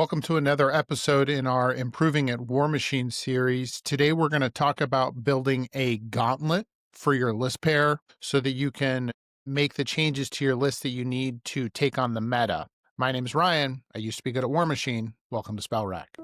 Welcome to another episode in our Improving at Warmachine series. Today we're going to talk about building a gauntlet for your list pair so that you can make the changes to your list that you need to take on the meta. My name's Ryan. I used to be good at Warmachine. Welcome to Spell Rack.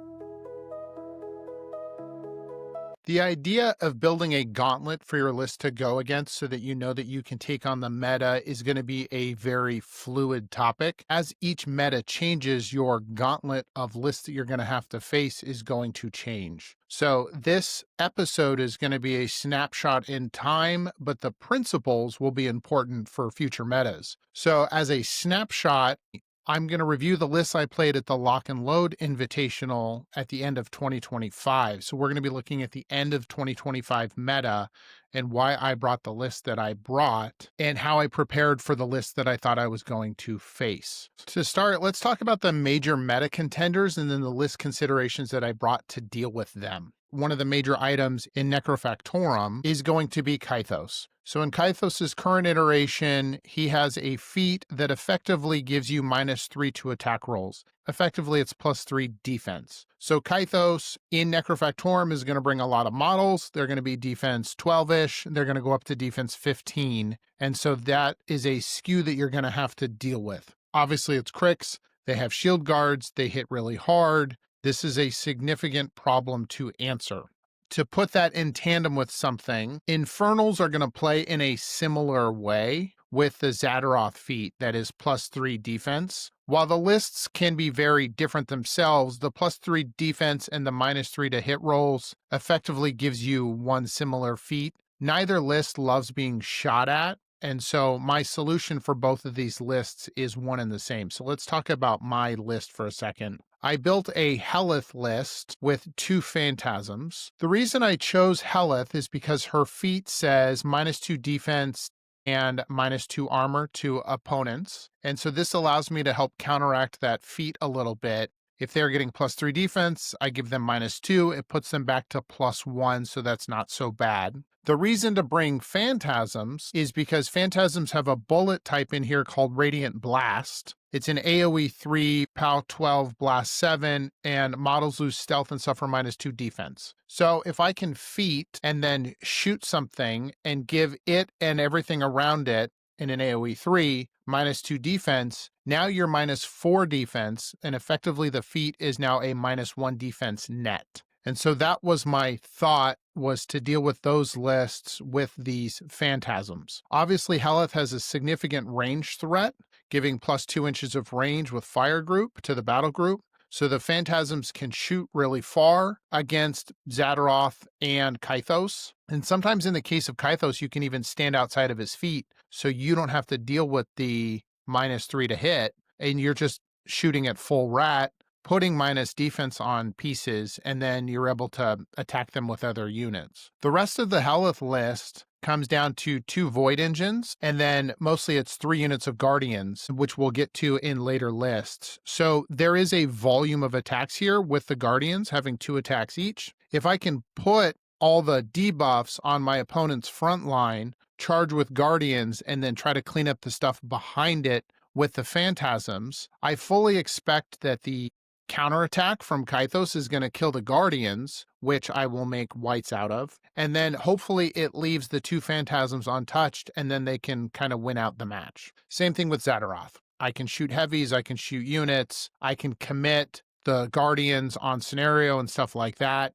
The idea of building a gauntlet for your list to go against so that you know that you can take on the meta is going to be a very fluid topic. As each meta changes, your gauntlet of lists that you're going to have to face is going to change. So this episode is going to be a snapshot in time, but the principles will be important for future metas. So as a snapshot, I'm going to review the lists I played at the Lock and Load Invitational at the end of 2025. So we're going to be looking at the end of 2025 meta and why I brought the list that I brought and how I prepared for the list that I thought I was going to face. To start, let's talk about the major meta contenders and then the list considerations that I brought to deal with them. One of the major items in Necrofactorum is going to be Kythos. So in Kythos' current iteration, he has a feat that effectively gives you -3 to attack rolls. Effectively, it's +3 defense. So Kythos in Necrofactorum is going to bring a lot of models. They're going to be defense 12-ish. They're going to go up to defense 15. And so that is a skew that you're going to have to deal with. Obviously, it's Cryx. They have shield guards. They hit really hard. This is a significant problem to answer. To put that in tandem with something, Infernals are going to play in a similar way with the Xadaroth feat that is +3 defense. While the lists can be very different themselves, the +3 defense and the -3 to hit rolls effectively gives you one similar feat. Neither list loves being shot at. And so my solution for both of these lists is one and the same. So let's talk about my list for a second. I built a Hellyth list with 2 phantasms. The reason I chose Hellyth is because her feat says -2 defense and -2 armor to opponents. And so this allows me to help counteract that feat a little bit. If they're getting +3 defense, I give them -2. It puts them back to +1, so that's not so bad. The reason to bring phantasms is because phantasms have a bullet type in here called Radiant Blast. It's an AoE 3, POW 12, Blast 7, and models lose stealth and suffer -2 defense. So if I can feat and then shoot something and give it and everything around it in an AoE 3, -2 defense, now you're -4 defense, and effectively the feat is now a -1 defense net. And so that was my thought, was to deal with those lists with these phantasms. Obviously, Hellyth has a significant range threat, giving +2 inches of range with fire group to the battle group. So the phantasms can shoot really far against Xadaroth and Kythos. And sometimes in the case of Kythos, you can even stand outside of his feet, so you don't have to deal with the -3 to hit, and you're just shooting at full rat, putting minus defense on pieces, and then you're able to attack them with other units. The rest of the Hellyth list comes down to 2 Void Engines, and then mostly it's 3 units of Guardians, which we'll get to in later lists. So there is a volume of attacks here with the Guardians having 2 attacks each. If I can put all the debuffs on my opponent's front line, charge with Guardians, and then try to clean up the stuff behind it with the Phantasms, I fully expect that the counterattack from Kythos is going to kill the Guardians, which I will make whites out of. And then hopefully it leaves the 2 Phantasms untouched, and then they can kind of win out the match. Same thing with Xadaroth. I can shoot heavies, I can shoot units, I can commit the Guardians on scenario and stuff like that.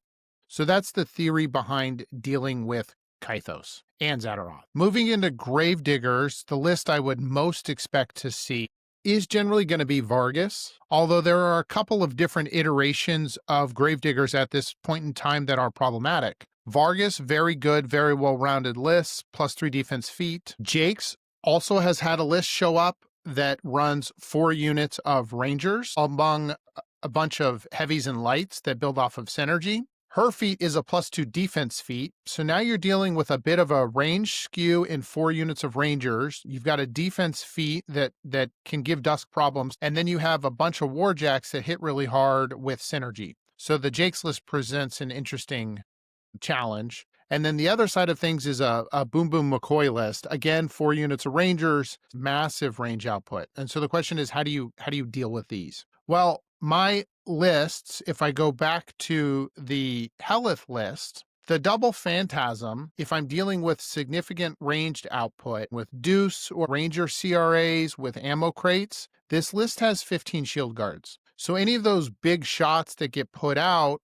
So that's the theory behind dealing with Kythos and Xadaroth. Moving into Gravediggers, the list I would most expect to see is generally going to be Vargas, although there are a couple of different iterations of Gravediggers at this point in time that are problematic. Vargas, very good, very well-rounded lists, +3 defense feat. Jake's also has had a list show up that runs 4 units of Rangers among a bunch of heavies and lights that build off of synergy. Her feat is a +2 defense feat, so now you're dealing with a bit of a range skew in 4 units of Rangers. You've got a defense feat that can give Dusk problems, and then you have a bunch of Warjacks that hit really hard with synergy. So the Jake's list presents an interesting challenge. And then the other side of things is a Boom Boom McCoy list. Again, 4 units of Rangers, massive range output. And so the question is, how do you deal with these? Well, my lists, if I go back to the Hellyth list, the double phantasm, if I'm dealing with significant ranged output with Deuce or Ranger CRAs with ammo crates, this list has 15 shield guards. So any of those big shots that get put out,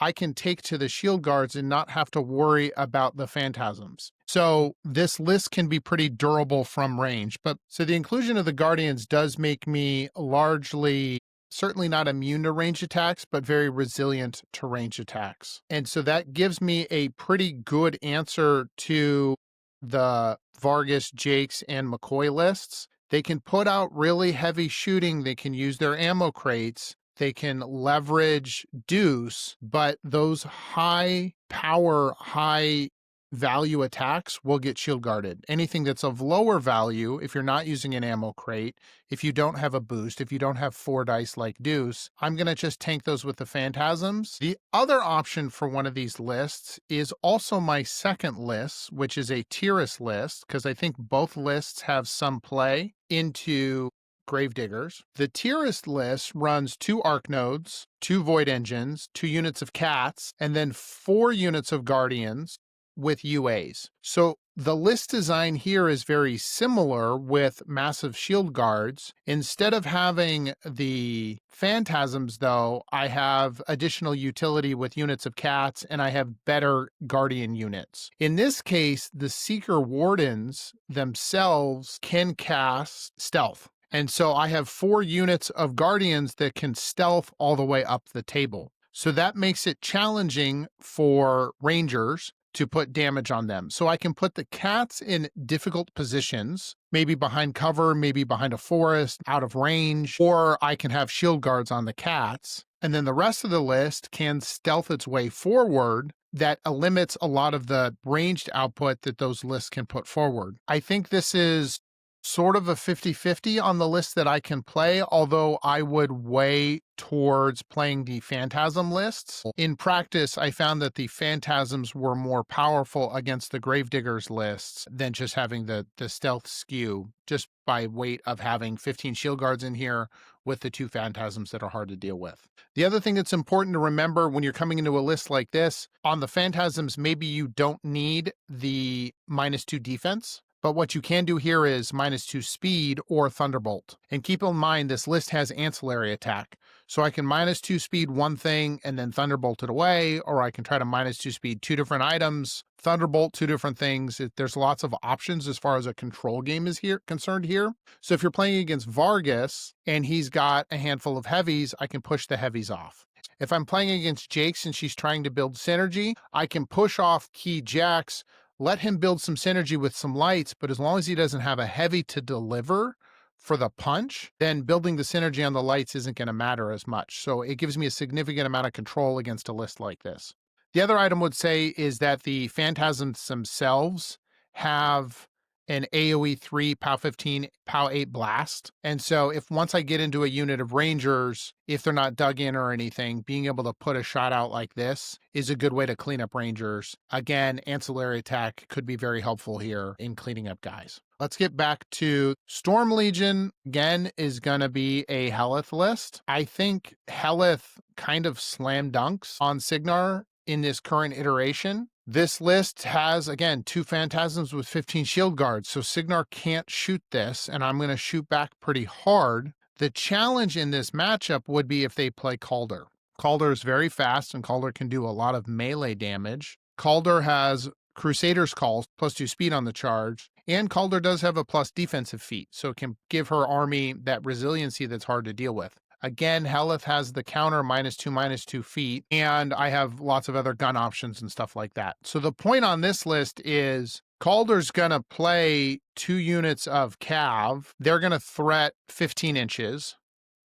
I can take to the shield guards and not have to worry about the phantasms. So this list can be pretty durable from range. But so the inclusion of the Guardians does make me largely certainly not immune to range attacks, but very resilient to range attacks. And so that gives me a pretty good answer to the Vargas, Jakes, and McCoy lists. They can put out really heavy shooting. They can use their ammo crates. They can leverage Deuce, but those high power, high value attacks will get shield guarded. Anything that's of lower value, if you're not using an ammo crate, if you don't have a boost, if you don't have 4 dice like Deuce, I'm going to just tank those with the phantasms. The other option for one of these lists is also my second list, which is a Tyrus list, because I think both lists have some play into Gravediggers. The Tyrus list runs 2 Arc Nodes, 2 Void Engines, 2 units of Cats, and then 4 units of Guardians with UAs. So the list design here is very similar with massive shield guards. Instead of having the phantasms, though, I have additional utility with units of Cats, and I have better Guardian units. In this case, the Seeker Wardens themselves can cast Stealth. And so I have 4 units of Guardians that can stealth all the way up the table. So that makes it challenging for Rangers to put damage on them. So I can put the Cats in difficult positions, maybe behind cover, maybe behind a forest, out of range, or I can have shield guards on the Cats. And then the rest of the list can stealth its way forward. That limits a lot of the ranged output that those lists can put forward. I think this is sort of a 50-50 on the list that I can play, although I would weigh towards playing the Phantasm lists. In practice, I found that the Phantasms were more powerful against the Gravediggers lists than just having the stealth skew, just by weight of having 15 shield guards in here with the 2 Phantasms that are hard to deal with. The other thing that's important to remember when you're coming into a list like this, on the Phantasms, maybe you don't need the -2 defense. But what you can do here is -2 speed or Thunderbolt. And keep in mind, this list has ancillary attack. So I can -2 speed one thing and then Thunderbolt it away, or I can try to -2 speed 2 different items, Thunderbolt 2 different things. There's lots of options as far as a control game is concerned here. So if you're playing against Vargas and he's got a handful of heavies, I can push the heavies off. If I'm playing against Jakes and she's trying to build synergy, I can push off key Jacks, let him build some synergy with some lights, but as long as he doesn't have a heavy to deliver for the punch, then building the synergy on the lights isn't going to matter as much. So it gives me a significant amount of control against a list like this. The other item would say is that the Phantasms themselves have an AoE 3, POW 15, POW 8 blast. And so if once I get into a unit of Rangers, if they're not dug in or anything, being able to put a shot out like this is a good way to clean up Rangers. Again, ancillary attack could be very helpful here in cleaning up guys. Let's get back to Storm Legion. Again, is going to be a Hellyth list. I think Hellyth kind of slam dunks on Cygnar in this current iteration. This list has, again, 2 Phantasms with 15 shield guards, so Cygnar can't shoot this, and I'm going to shoot back pretty hard. The challenge in this matchup would be if they play Khador. Khador is very fast, and Khador can do a lot of melee damage. Khador has Crusader's Call, +2 speed on the charge, and Khador does have a plus defensive feat, so it can give her army that resiliency that's hard to deal with. Again, Hellyth has the counter -2/-2 feet, and I have lots of other gun options and stuff like that. So the point on this list is Khador's going to play 2 units of Cav. They're going to threat 15 inches.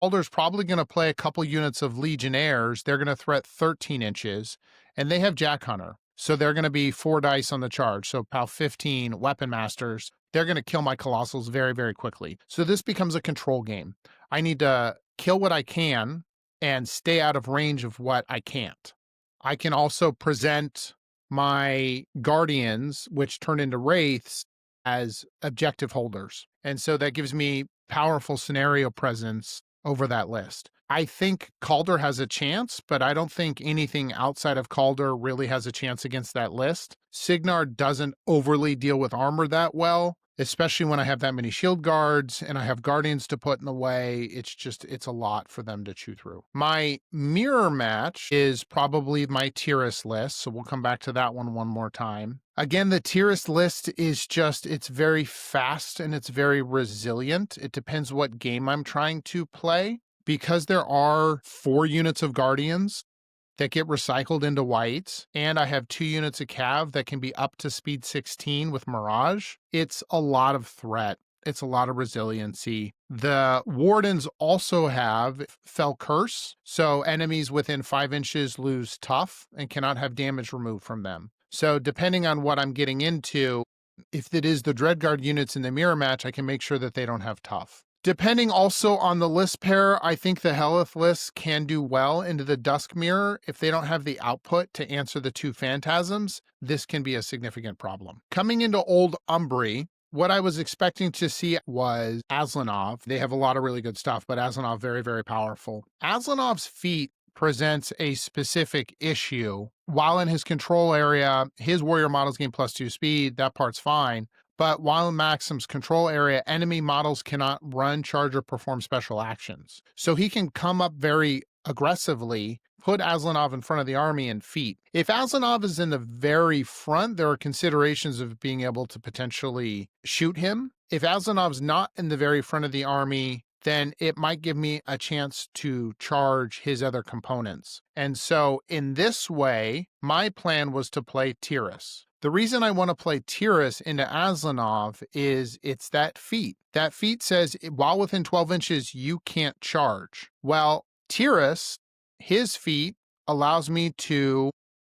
Khador's probably going to play a couple units of Legionnaires. They're going to threat 13 inches, and they have Jack Hunter. So they're going to be 4 dice on the charge. So POW 15, Weapon Masters, they're going to kill my Colossals very, very quickly. So this becomes a control game. I need to kill what I can and stay out of range of what I can't. I can also present my Guardians, which turn into Wraiths, as objective holders. And so that gives me powerful scenario presence over that list. I think Khador has a chance, but I don't think anything outside of Khador really has a chance against that list. Cygnar doesn't overly deal with armor that well, especially when I have that many shield guards and I have guardians to put in the way. It's a lot for them to chew through. My mirror match is probably my Tiras list, so we'll come back to that one more time. Again, the Tiras list is it's very fast and it's very resilient. It depends what game I'm trying to play. Because there are 4 units of guardians that get recycled into whites, and I have 2 units of cav that can be up to speed 16 with Mirage, it's a lot of threat. It's a lot of resiliency. The Wardens also have Fell Curse, so enemies within 5 inches lose tough and cannot have damage removed from them. So depending on what I'm getting into, if it is the Dreadguard units in the mirror match, I can make sure that they don't have tough. Depending also on the list pair, I think the Hellyth list can do well into the Dusk Mirror. If they don't have the output to answer the 2 Phantasms, this can be a significant problem. Coming into Old Umbrey, what I was expecting to see was Alenov. They have a lot of really good stuff, but Alenov very, very powerful. Aslenov's feat presents a specific issue. While in his control area, his warrior models gain +2 speed, that part's fine. But while in Maxim's control area, enemy models cannot run, charge, or perform special actions. So he can come up very aggressively, put Alenov in front of the army and feat. If Alenov is in the very front, there are considerations of being able to potentially shoot him. If Aslenov's not in the very front of the army, then it might give me a chance to charge his other components. And so in this way, my plan was to play Tiras. The reason I want to play Tiras into Alenov is it's that feat. That feat says while within 12 inches, you can't charge. Well, Tiras, his feat allows me to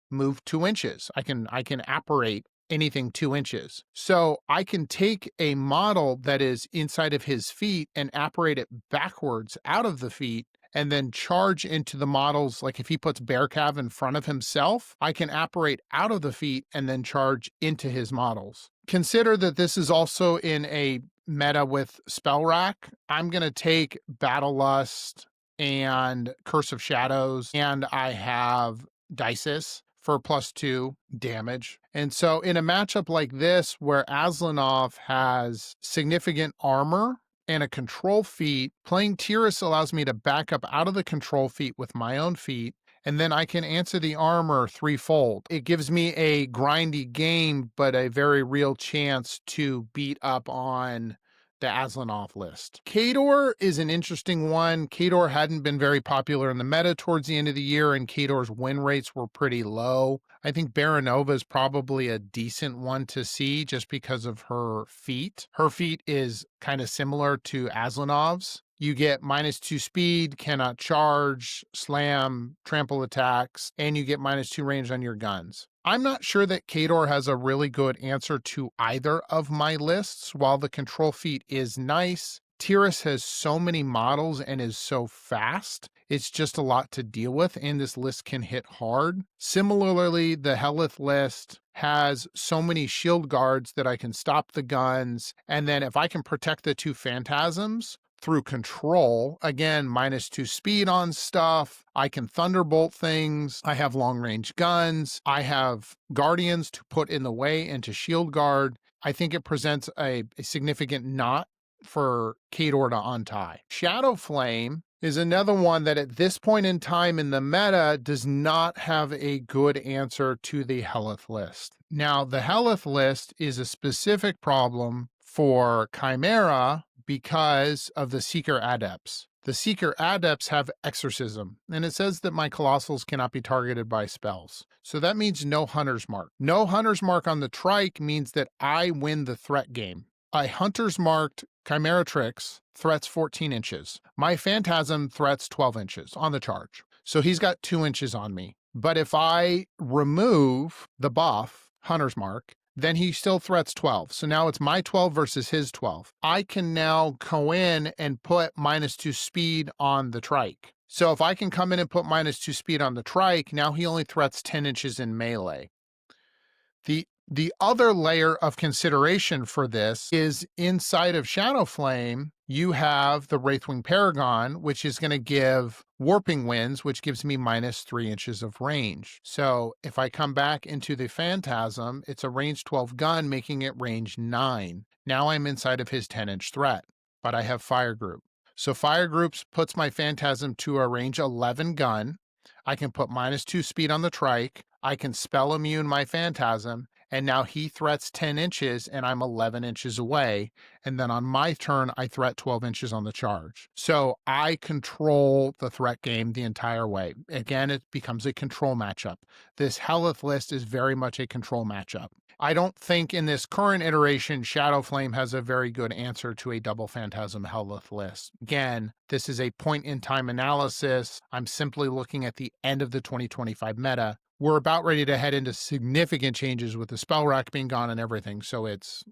move 2 inches. I can apparate anything 2 inches. So I can take a model that is inside of his feet and apparate it backwards out of the feet and then charge into the models. Like if he puts Bear Cav in front of himself, I can apparate out of the feet and then charge into his models. Consider that this is also in a meta with Spell Rack. I'm going to take Battle Lust and Curse of Shadows, and I have Dices for +2 damage. And so in a matchup like this, where Alenov has significant armor and a control feat, playing Tiras allows me to back up out of the control feat with my own feat, and then I can answer the armor threefold. It gives me a grindy game, but a very real chance to beat up on the Alenov list. Khador is an interesting one. Khador hadn't been very popular in the meta towards the end of the year, and Khador's win rates were pretty low. I think Baronova is probably a decent one to see just because of her feat. Her feat is kind of similar to Aslenov's. You get -2 speed, cannot charge, slam, trample attacks, and you get -2 range on your guns. I'm not sure that Khador has a really good answer to either of my lists. While the control feat is nice, Tiras has so many models and is so fast. It's just a lot to deal with, and this list can hit hard. Similarly, the Hellyth list has so many shield guards that I can stop the guns, and then if I can protect the 2 Phantasms through control, again, -2 speed on stuff, I can thunderbolt things, I have long-range guns, I have guardians to put in the way and to shield guard. I think it presents a significant knot for Khador to untie. Shadow Flame is another one that at this point in time in the meta does not have a good answer to the Hellyth list. Now, the Hellyth list is a specific problem for Chimera because of the Seeker Adepts. The Seeker Adepts have Exorcism, and it says that my Colossals cannot be targeted by spells. So that means no Hunter's Mark. No Hunter's Mark on the Trike means that I win the threat game. A Hunter's Marked Chimeratrix threats 14 inches. My Phantasm threats 12 inches on the charge. So he's got 2 inches on me. But if I remove the buff, Hunter's Mark, then he still threats 12. So now it's my 12 versus his 12. I can now go in and put -2 speed on the Trike. So if I can come in and put -2 speed on the Trike, now he only threats 10 inches in melee. The other layer of consideration for this is inside of Shadow Flame, you have the Wraithwing Paragon, which is going to give Warping Winds, which gives me minus 3 inches of range. So if I come back into the Phantasm, it's a range 12 gun, making it range 9. Now I'm inside of his 10-inch threat, but I have Fire Group. So Fire Groups puts my Phantasm to a range 11 gun. I can put minus 2 speed on the Trike. I can spell immune my Phantasm, and now he threats 10 inches and I'm 11 inches away. And then on my turn, I threat 12 inches on the charge. So I control the threat game the entire way. Again, it becomes a control matchup. This Hellyth list is very much a control matchup. I don't think in this current iteration, Shadowflame has a very good answer to a double Phantasm Hellyth list. Again, this is a point-in-time analysis. I'm simply looking at the end of the 2025 meta. We're about ready to head into significant changes with the spell rack being gone and everything, so it's,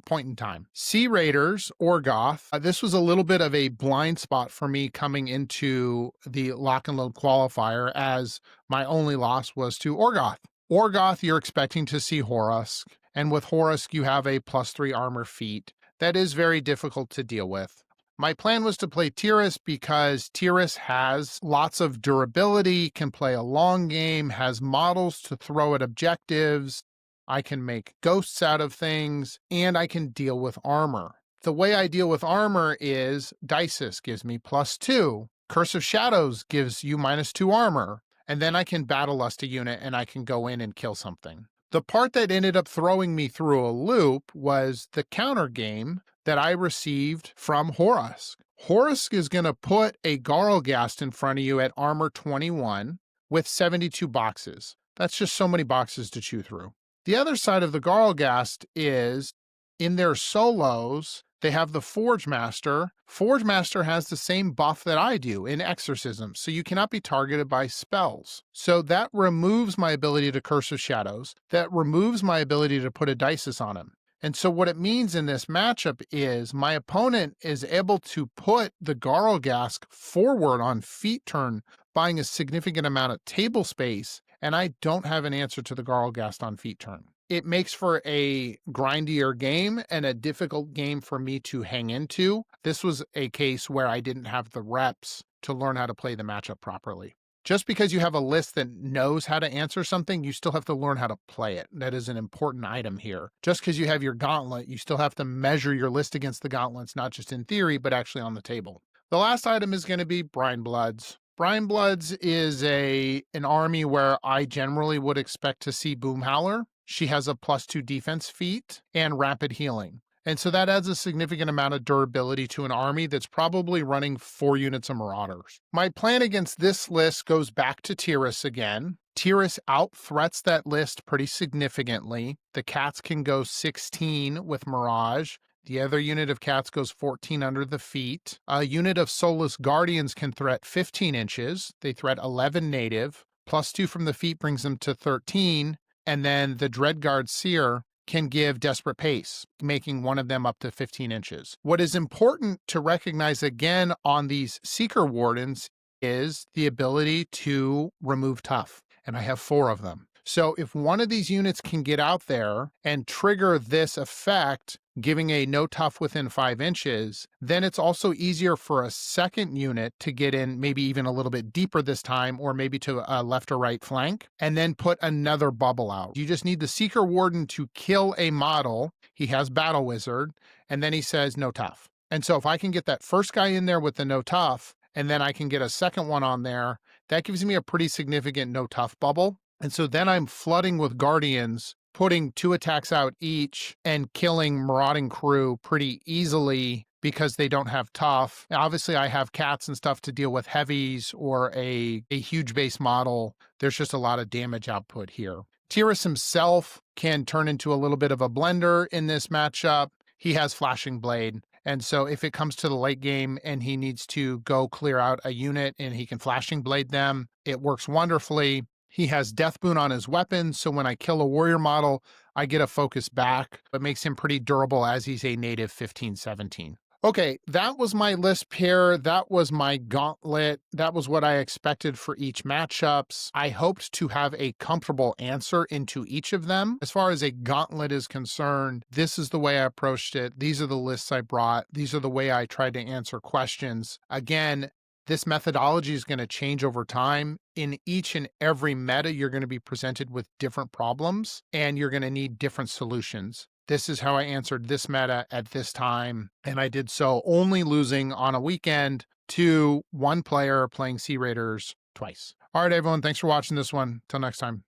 point in time. Sea Raiders, Orgoth. This was a little bit of a blind spot for me coming into the lock and load qualifier, as my only loss was to Orgoth. Orgoth, you're expecting to see Horusk, and with Horusk, you have a +3 armor feat. That is very difficult to deal with. My plan was to play Tyrus because Tyrus has lots of durability, can play a long game, has models to throw at objectives. I can make ghosts out of things, and I can deal with armor. The way I deal with armor is Dices gives me +2. Curse of Shadows gives you -2 armor. And then I can Battle Lust a unit and I can go in and kill something. The part that ended up throwing me through a loop was the counter game that I received from Horusk. Horusk is going to put a Garlgast in front of you at armor 21 with 72 boxes. That's just so many boxes to chew through. The other side of the Garlgast is in their solos, they have the Forge Master. Forge Master has the same buff that I do in Exorcism, so you cannot be targeted by spells. So that removes my ability to Curse of Shadows. That removes my ability to put a Dices on him. And so what it means in this matchup is my opponent is able to put the Garlgast forward on feat turn, buying a significant amount of table space, and I don't have an answer to the Garlgast on feat turn. It makes for a grindier game and a difficult game for me to hang into. This was a case where I didn't have the reps to learn how to play the matchup properly. Just because you have a list that knows how to answer something, you still have to learn how to play it. That is an important item here. Just because you have your Gauntlet, you still have to measure your list against the Gauntlets, not just in theory, but actually on the table. The last item is going to be Brinebloods. Brinebloods is an army where I generally would expect to see Boomhowler. She has a +2 defense feat and rapid healing. And so that adds a significant amount of durability to an army that's probably running 4 units of Marauders. My plan against this list goes back to Tyrus again. Tyrus out-threats that list pretty significantly. The cats can go 16 with Mirage. The other unit of cats goes 14 under the feet. A unit of Soulless Guardians can threat 15 inches. They threat 11 native. +2 from the feet brings them to 13. And then the Dreadguard Seer can give Desperate Pace, making one of them up to 15 inches. What is important to recognize again on these Seeker Wardens is the ability to remove tough, and I have 4 of them. So if one of these units can get out there and trigger this effect, giving a no tough within 5 inches, then it's also easier for a second unit to get in maybe even a little bit deeper this time, or maybe to a left or right flank, and then put another bubble out. You just need the Seeker Warden to kill a model. He has Battle Wizard, and then he says no tough. And so if I can get that first guy in there with the no tough, and then I can get a second one on there, that gives me a pretty significant no tough bubble. And so then I'm flooding with Guardians, putting 2 attacks out each and killing Marauding Crew pretty easily because they don't have tough. Now, obviously, I have cats and stuff to deal with heavies or a huge base model. There's just a lot of damage output here. Tyrus himself can turn into a little bit of a blender in this matchup. He has Flashing Blade. And so if it comes to the late game and he needs to go clear out a unit and he can Flashing Blade them, it works wonderfully. He has Death Boon on his weapon, so when I kill a warrior model, I get a focus back. It makes him pretty durable as he's a native 15-17. Okay, that was my list pair. That was my gauntlet. That was what I expected for each matchups. I hoped to have a comfortable answer into each of them. As far as a gauntlet is concerned, this is the way I approached it. These are the lists I brought. These are the way I tried to answer questions. Again, this methodology is going to change over time. In each and every meta, you're going to be presented with different problems and you're going to need different solutions. This is how I answered this meta at this time. And I did so only losing on a weekend to one player playing Sea Raiders twice. All right, everyone. Thanks for watching this one. Till next time.